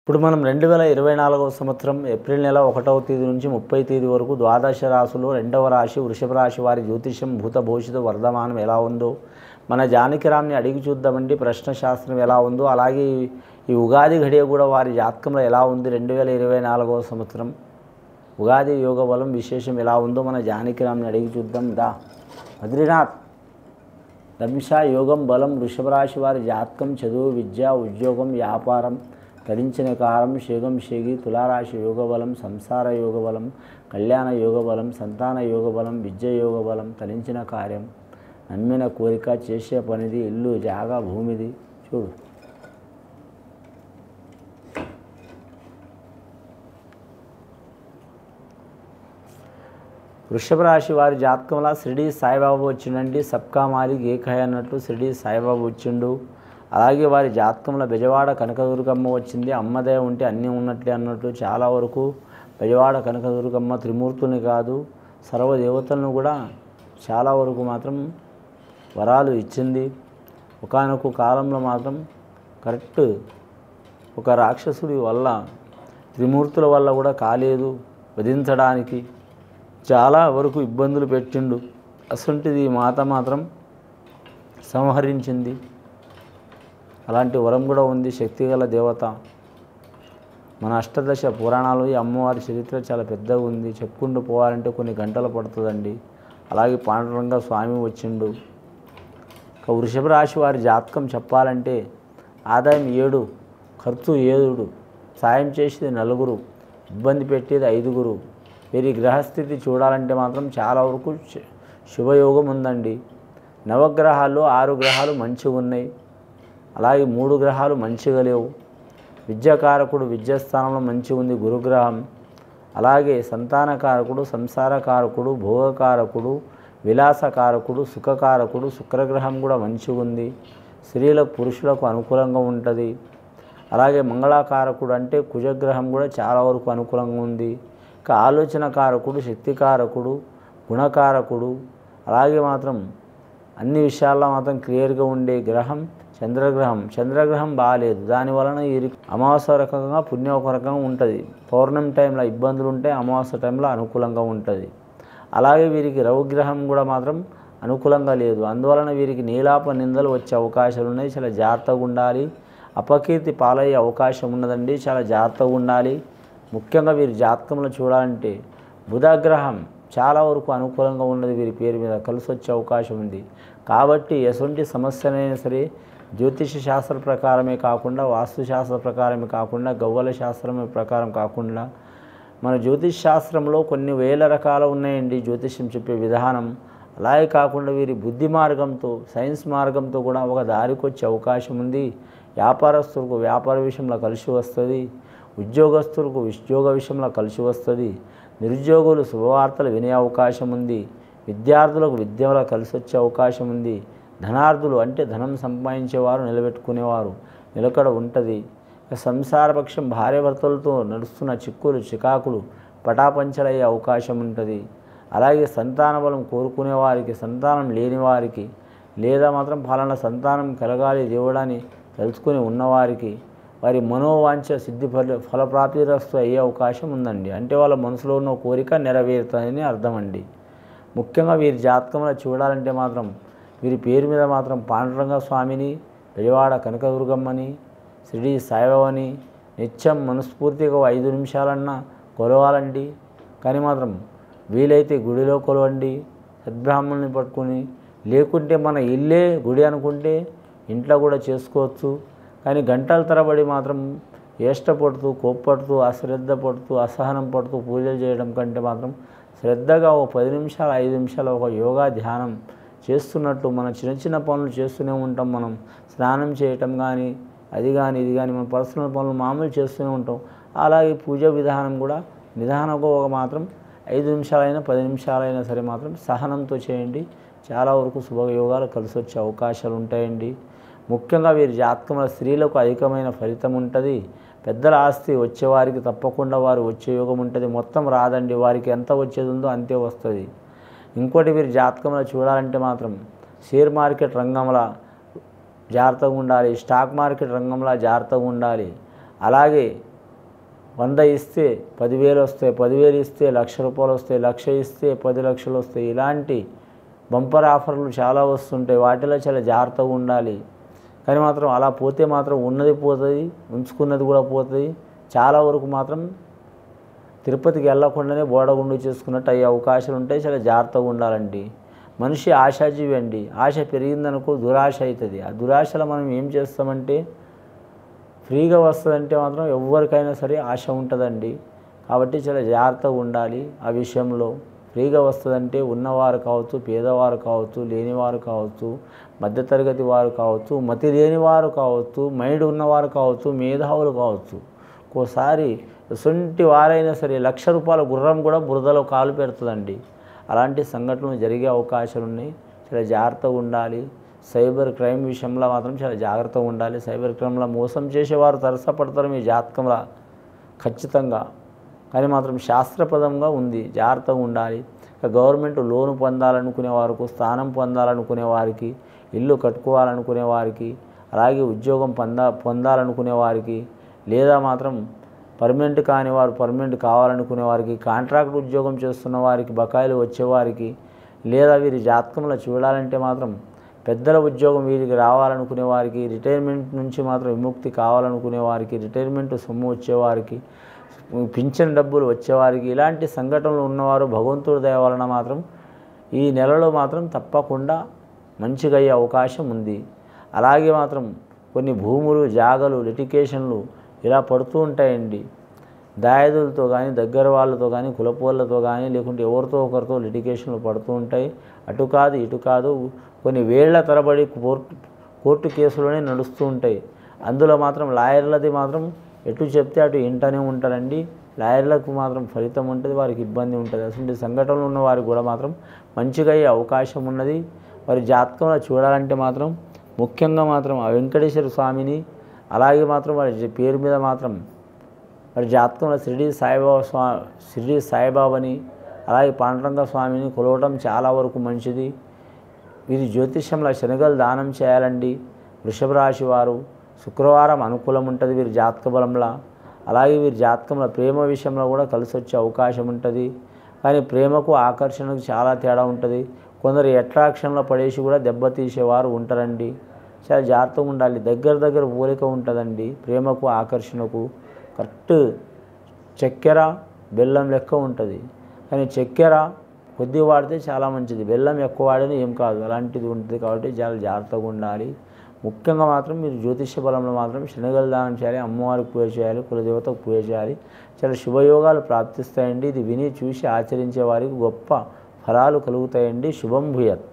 ఇప్పుడు మనం 2024వ సంవత్సరం ఏప్రిల్ నెల 1వ తేదీ నుంచి 30వ తేదీ వరకు ద్వాదశ రాశులు రెండవ రాశి వృషభ రాశి వారి జ్యోతిష్యం భూత భవిష్యత్తు వర్ధమానం ఎలా ఉందో మన జానకిరామ్ని అడిగి చూద్దామండి. ప్రశ్న శాస్త్రం ఎలా ఉందో అలాగే ఈ ఉగాది ఘడియ కూడా వారి జాతకంలో ఎలా ఉంది 2024వ సంవత్సరం ఉగాది యోగ బలం విశేషం ఎలా ఉందో మన జానకిరామ్ని అడిగి చూద్దాం. బద్రీనాథ్ దంశ యోగం బలం వృషభ రాశి వారి జాతకం చదువు విద్య ఉద్యోగం వ్యాపారం ధరించిన కారం శేగం శేగి తులారాశి యోగబలం సంసార యోగబలం కళ్యాణ యోగబలం సంతాన యోగబలం విద్య యోగబలం తరించిన కార్యం నమ్మిన కోరిక చేసే పనిది ఇల్లు జాగా భూమిది. చూడు వృషభ రాశి వారి జాతకంలో షిరిడి సాయిబాబా వచ్చిండండి. సబ్కా మాలిక్ ఏకహై అన్నట్టు షిరిడి సాయిబాబా వచ్చిండు. అలాగే వారి జాతకంలో బెజవాడ కనకదుర్గమ్మ వచ్చింది. అమ్మదే ఉంటే అన్నీ ఉన్నట్లే అన్నట్టు చాలా వరకు బెజవాడ కనకదుర్గమ్మ త్రిమూర్తుల్ని కాదు సర్వదేవతలను కూడా చాలా వరకు మాత్రం వరాలు ఇచ్చింది. ఒకానొక కాలంలో మాత్రం కరెక్ట్ ఒక రాక్షసుడి వల్ల త్రిమూర్తుల వల్ల కూడా కాలేదు వధించడానికి చాలా వరకు ఇబ్బందులు పెట్టిండు. అసంటిది మాత మాత్రం సంహరించింది. అలాంటి వరం కూడా ఉంది. శక్తిగల దేవత మన అష్టదశ పురాణాలు ఈ అమ్మవారి చరిత్ర చాలా పెద్దగా ఉంది. చెప్పుకుంటూ పోవాలంటే కొన్ని గంటలు పడుతుందండి. అలాగే పాండురంగ స్వామి వచ్చిండు. వృషభ రాశి వారి జాతకం చెప్పాలంటే ఆదాయం 7 ఖర్చు 7 సాయం చేసేది 4 ఇబ్బంది పెట్టేది 5. వీరి గ్రహస్థితి చూడాలంటే మాత్రం చాలా వరకు శుభయోగం ఉందండి. నవగ్రహాల్లో 6 గ్రహాలు మంచిగా ఉన్నాయి. అలాగే 3 గ్రహాలు మంచిగా లేవు. విద్యాకారకుడు విద్యాస్థానంలో మంచిగా ఉంది గురుగ్రహం. అలాగే సంతానకారకుడు సంసారకారకుడు భోగకారకుడు విలాసకారకుడు సుఖకారకుడు శుక్రగ్రహం కూడా మంచిగా ఉంది. స్త్రీలకు పురుషులకు అనుకూలంగా ఉంటుంది. అలాగే మంగళాకారకుడు అంటే కుజగ్రహం కూడా చాలా వరకు అనుకూలంగా ఉంది. ఇక ఆలోచనకారకుడు శక్తికారకుడు గుణకారకుడు అలాగే మాత్రం అన్ని విషయాల్లో మాత్రం క్లియర్గా ఉండే గ్రహం చంద్రగ్రహం బాగాలేదు. దానివలన ఈ అమావాస్య రకంగా పుణ్యం ఒక రకంగా ఉంటుంది. పౌర్ణమి టైంలో ఇబ్బందులు ఉంటాయి, అమావాస్య టైంలో అనుకూలంగా ఉంటుంది. అలాగే వీరికి రవిగ్రహం కూడా మాత్రం అనుకూలంగా లేదు. అందువలన వీరికి నీలాప నిందలు వచ్చే అవకాశాలు ఉన్నాయి. చాలా జాగ్రత్తగా ఉండాలి. అపకీర్తి పాలయ్యే అవకాశం ఉన్నదండి. చాలా జాగ్రత్తగా ఉండాలి. ముఖ్యంగా వీరి జాతకంలో చూడాలంటే బుధగ్రహం చాలా వరకు అనుకూలంగా ఉన్నది. వీరి పేరు మీద కలిసి వచ్చే అవకాశం ఉంది. కాబట్టి ఎటువంటి సమస్యనైనా సరే జ్యోతిష శాస్త్ర ప్రకారమే కాకుండా వాస్తుశాస్త్ర ప్రకారమే కాకుండా గవ్వల శాస్త్రం ప్రకారం కాకుండా మన జ్యోతిష్ శాస్త్రంలో కొన్ని వేల రకాలు ఉన్నాయండి జ్యోతిష్యం చెప్పే విధానం. అలాగే కాకుండా వీరి బుద్ధి మార్గంతో సైన్స్ మార్గంతో కూడా ఒక దారికి వచ్చే అవకాశం ఉంది. వ్యాపారస్తులకు వ్యాపార విషయంలో కలిసి వస్తుంది. ఉద్యోగస్తులకు ఉద్యోగ విషయంలో కలిసి వస్తుంది. నిరుద్యోగులు శుభవార్తలు వినే అవకాశం ఉంది. విద్యార్థులకు విద్యలో కలిసి వచ్చే అవకాశం ఉంది. ధనార్థులు అంటే ధనం సంపాదించేవారు నిలబెట్టుకునేవారు నిలకడ ఉంటుంది. సంసారపక్షం భార్యాభర్తలతో నడుస్తున్న చిక్కులు చికాకులు పటాపంచలయ్యే అవకాశం ఉంటుంది. అలాగే సంతాన బలం కోరుకునే వారికి సంతానం లేని వారికి లేదా మాత్రం ఫలానా సంతానం కలగాలి దేవుడని తెలుసుకుని ఉన్నవారికి వారి మనోవాంఛ సిద్ధి ఫలప్రాప్తిరస్తు అయ్యే అవకాశం ఉందండి. అంటే వాళ్ళ మనసులో ఉన్న కోరిక నెరవేరుతుందని అర్థం అండి. ముఖ్యంగా వీరి జాతకంలో చూడాలంటే మాత్రం వీరి పేరు మీద మాత్రం పాండురంగ స్వామిని బెజవాడ కనకదుర్గమ్మని షిరిడి సాయిబాబాని నిత్యం మనస్ఫూర్తిగా 5 నిమిషాలన్నా కొలవాలండి. కానీ మాత్రం వీలైతే గుడిలో కొలవండి సద్బ్రాహ్మణుని పట్టుకుని. లేకుంటే మన ఇల్లే గుడి అనుకుంటే ఇంట్లో కూడా చేసుకోవచ్చు. కానీ గంటల తరబడి మాత్రం ఏష్టపడుతూ కోప్పడుతూ అశ్రద్ధ పడుతూ అసహనం పడుతూ పూజలు చేయడం కంటే మాత్రం శ్రద్ధగా ఒక 10 నిమిషాలు 5 నిమిషాలు ఒక యోగా ధ్యానం చేస్తున్నట్టు మన చిన్న చిన్న పనులు చేస్తూనే ఉంటాం. మనం స్నానం చేయటం కానీ అది కానీ ఇది కానీ మన పర్సనల్ పనులు మామూలు చేస్తూనే ఉంటాం. అలాగే పూజ విధానం కూడా నిదానంగా ఒక మాత్రం 5 నిమిషాలైనా 10 నిమిషాలైనా సరే మాత్రం సహనంతో చేయండి. చాలా వరకు శుభయోగాలు కలిసి వచ్చే అవకాశాలు ఉంటాయండి. ముఖ్యంగా వీరి జాతకంలో స్త్రీలకు అధికమైన ఫలితం ఉంటుంది. పెద్దల ఆస్తి వచ్చేవారికి తప్పకుండా వారు వచ్చే యోగం ఉంటుంది. మొత్తం రాదండి, వారికి ఎంత వచ్చేది ఉందో అంతే వస్తుంది. ఇంకోటి వీరి జాతకంలో చూడాలంటే మాత్రం షేర్ మార్కెట్ రంగంలో జాగ్రత్తగా ఉండాలి, స్టాక్ మార్కెట్ రంగంలో జాగ్రత్తగా ఉండాలి. అలాగే 100 ఇస్తే 10,000 వస్తాయి, 10,000 ఇస్తే ₹1,00,000 వస్తాయి, 1,00,000 ఇస్తే 10 లక్షలు వస్తాయి. ఇలాంటి బంపర్ ఆఫర్లు చాలా వస్తుంటాయి. వాటిలో చాలా జాగ్రత్తగా ఉండాలి. కానీ మాత్రం అలా పోతే మాత్రం ఉన్నది పోతుంది, ఉంచుకున్నది కూడా పోతుంది. చాలా వరకు మాత్రం తిరుపతికి వెళ్ళకుండానే బోడగుండు చేసుకున్నట్టు అయ్యే అవకాశాలు ఉంటాయి. చాలా జాగ్రత్తగా ఉండాలండి. మనిషి ఆశాజీవి అండి. ఆశ పెరిగిందనుకో దురాశ అవుతుంది. ఆ దురాశలో మనం ఏం చేస్తామంటే ఫ్రీగా వస్తుందంటే మాత్రం ఎవరికైనా సరే ఆశ ఉంటుందండి. కాబట్టి చాలా జాగ్రత్తగా ఉండాలి ఆ విషయంలో. ఫ్రీగా వస్తుందంటే ఉన్నవారు కావచ్చు, పేదవారు కావచ్చు, లేనివారు కావచ్చు, మధ్యతరగతి వారు కావచ్చు, మతి లేనివారు కావచ్చు, మైండ్ ఉన్నవారు కావచ్చు, మేధావులు కావచ్చు. ఒక్కోసారి ఎటువంటి వారైనా సరే ₹1,00,000 గుర్రం కూడా బురదలో కాలు పెడుతుందండి. అలాంటి సంఘటనలు జరిగే అవకాశాలు ఉన్నాయి. చాలా జాగ్రత్తగా ఉండాలి. సైబర్ క్రైమ్ విషయంలో మాత్రం చాలా జాగ్రత్తగా ఉండాలి. సైబర్ క్రైమ్లో మోసం చేసేవారు తరసపడతారు మీ జాతకంలో ఖచ్చితంగా. కానీ మాత్రం శాస్త్రపదంగా ఉంది, జాగ్రత్తగా ఉండాలి. గవర్నమెంట్ లోను పొందాలనుకునే వారికి, స్థానం పొందాలనుకునే వారికి, ఇల్లు కట్టుకోవాలనుకునే వారికి, అలాగే ఉద్యోగం పొందాలనుకునే వారికి, లేదా మాత్రం పర్మనెంట్ కాని వారు పర్మనెంట్ కావాలనుకునే వారికి, కాంట్రాక్ట్ ఉద్యోగం చేస్తున్న వారికి, బకాయిలు వచ్చేవారికి, లేదా వీరి జాతకంలో చూడాలంటే మాత్రం పెద్దల ఉద్యోగం వీరికి రావాలనుకునే వారికి, రిటైర్మెంట్ నుంచి మాత్రం విముక్తి కావాలనుకునే వారికి, రిటైర్మెంట్ సొమ్ము వచ్చేవారికి, పింఛన్ డబ్బులు వచ్చేవారికి, ఇలాంటి సంఘటనలు ఉన్నవారు భగవంతుడి దయ వలన మాత్రం ఈ నెలలో మాత్రం తప్పకుండా మంచిగా అయ్యే అవకాశం ఉంది. అలాగే మాత్రం కొన్ని భూములు, జాగలు, లిటికేషన్లు ఇలా పడుతూ ఉంటాయండి. దాయాదులతో కానీ, దగ్గర వాళ్ళతో కానీ, కులపోళ్ళతో కానీ, లేకుంటే ఎవరితో ఒకరితో లిటికేషన్లు పడుతూ ఉంటాయి. అటు కాదు ఇటు కాదు కొన్ని వేళ్ల తరబడి కోర్టు కేసులోనే నడుస్తూ ఉంటాయి. అందులో మాత్రం లాయర్లది మాత్రం ఎటు చెప్తే అటు ఇంటనే ఉంటారండి. లాయర్లకు మాత్రం ఫలితం ఉంటుంది, వారికి ఇబ్బంది ఉంటుంది. అసలు సంఘటనలు ఉన్న వారికి కూడా మాత్రం మంచిగా అయ్యే అవకాశం ఉన్నది. వారి జాతకంలో చూడాలంటే మాత్రం ముఖ్యంగా మాత్రం ఆ వెంకటేశ్వర స్వామిని, అలాగే మాత్రం వారి పేరు మీద మాత్రం వారి జాతకంలో షిరిడి సాయిబాబాని, అలాగే పాండురంగ స్వామిని కొలవడం చాలా వరకు మంచిది. వీరి జ్యోతిష్యంలో శనగలు దానం చేయాలండి. వృషభ రాశి వారు శుక్రవారం అనుకూలం ఉంటుంది వీరి జాతక బలంలో. అలాగే వీరి జాతకంలో ప్రేమ విషయంలో కూడా కలిసి వచ్చే అవకాశం ఉంటుంది. కానీ ప్రేమకు ఆకర్షణకు చాలా తేడా ఉంటుంది. కొందరు అట్రాక్షన్లో పడేసి కూడా దెబ్బతీసేవారు ఉంటారండి. చాలా జాగ్రత్తగా ఉండాలి. దగ్గర పోలిక ఉంటుందండి ప్రేమకు ఆకర్షణకు. కరెక్ట్ చక్కెర బెల్లం లెక్క ఉంటుంది. కానీ చక్కెర కొద్ది వాడితే చాలా మంచిది, బెల్లం ఎక్కువ వాడినా ఏం కాదు, అలాంటిది ఉంటుంది. కాబట్టి చాలా జాగ్రత్తగా ఉండాలి. ముఖ్యంగా మాత్రం మీరు జ్యోతిష్య బలంలో మాత్రం శనగలు దానం చేయాలి, అమ్మవారికి పూజ చేయాలి, కులదేవతకు పూజ చేయాలి. చాలా శుభయోగాలు ప్రాప్తిస్తాయండి. ఇది విని చూసి ఆచరించే వారికి గొప్ప ఫలాలు కలుగుతాయండి. శుభం భూయత్.